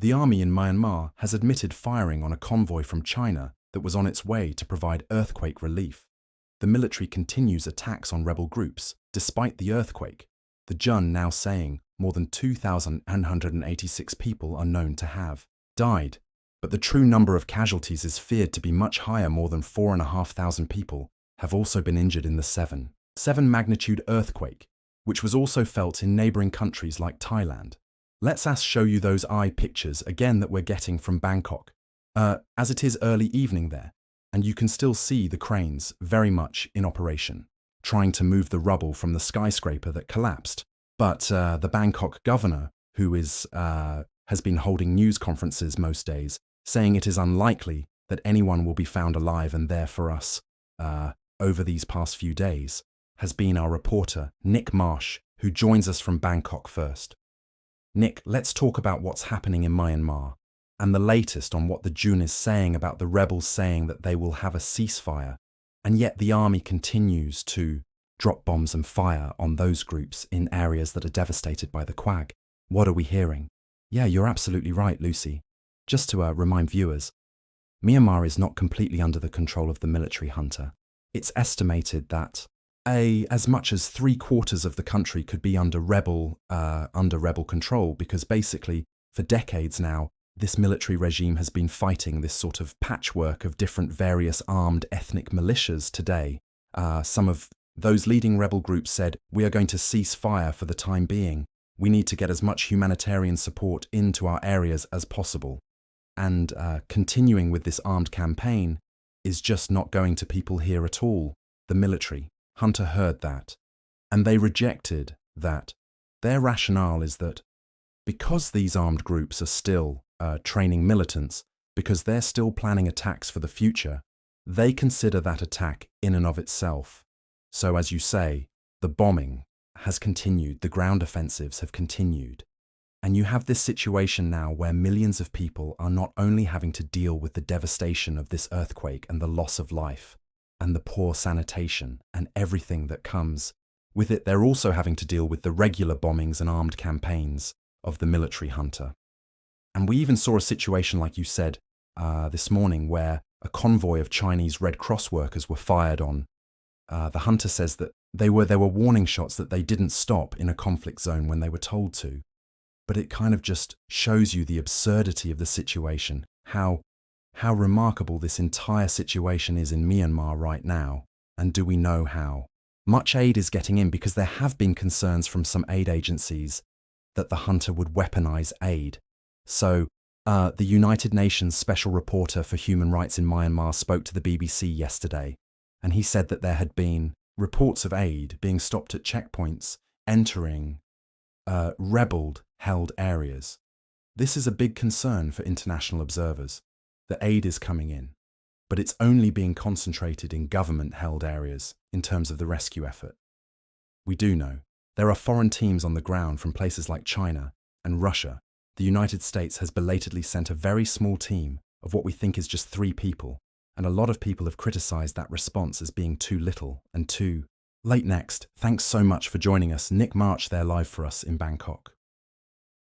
The army in Myanmar has admitted firing on a convoy from China that was on its way to provide earthquake relief. The military continues attacks on rebel groups, despite the earthquake, the Jun now saying more than 2,986 people are known to have died, but the true number of casualties is feared to be much higher. More than 4,500 people have also been injured in the 7 magnitude earthquake, which was also felt in neighbouring countries like Thailand. Let's show you those eye pictures again that we're getting from Bangkok, as it is early evening there, and you can still see the cranes very much in operation, trying to move the rubble from the skyscraper that collapsed. But the Bangkok governor, who has been holding news conferences most days, saying it is unlikely that anyone will be found alive and there for us over these past few days, has been our reporter, Nick Marsh, who joins us from Bangkok first. Nick, let's talk about what's happening in Myanmar and the latest on what the Jun is saying about the rebels saying that they will have a ceasefire, and yet the army continues to drop bombs and fire on those groups in areas that are devastated by the quag. What are we hearing? Yeah, you're absolutely right, Lucy. Just to remind viewers, Myanmar is not completely under the control of the military junta. It's estimated that as much as 3/4 of the country could be under rebel control, because basically for decades now this military regime has been fighting this sort of patchwork of different various armed ethnic militias today. Some of those leading rebel groups said, we are going to cease fire for the time being. We need to get as much humanitarian support into our areas as possible. And continuing with this armed campaign is just not going to people here at all. The military junta heard that, and they rejected that. Their rationale is that because these armed groups are still training militants, because they're still planning attacks for the future, they consider that attack in and of itself. So as you say, the bombing has continued, the ground offensives have continued, and you have this situation now where millions of people are not only having to deal with the devastation of this earthquake and the loss of life, and the poor sanitation and everything that comes with it, they're also having to deal with the regular bombings and armed campaigns of the military junta. And we even saw a situation, like you said, this morning, where a convoy of Chinese Red Cross workers were fired on. The junta says that there were warning shots that they didn't stop in a conflict zone when they were told to. But it kind of just shows you the absurdity of the situation, how remarkable this entire situation is in Myanmar right now, and do we know how much aid is getting in, because there have been concerns from some aid agencies that the junta would weaponize aid. So the United Nations Special Reporter for Human Rights in Myanmar spoke to the BBC yesterday, and he said that there had been reports of aid being stopped at checkpoints entering rebel-held areas. This is a big concern for international observers. The aid is coming in, but it's only being concentrated in government-held areas in terms of the rescue effort. We do know there are foreign teams on the ground from places like China and Russia. The United States has belatedly sent a very small team of what we think is just 3 people, and a lot of people have criticized that response as being too little and too late. Next, thanks so much for joining us, Nick March there live for us in Bangkok.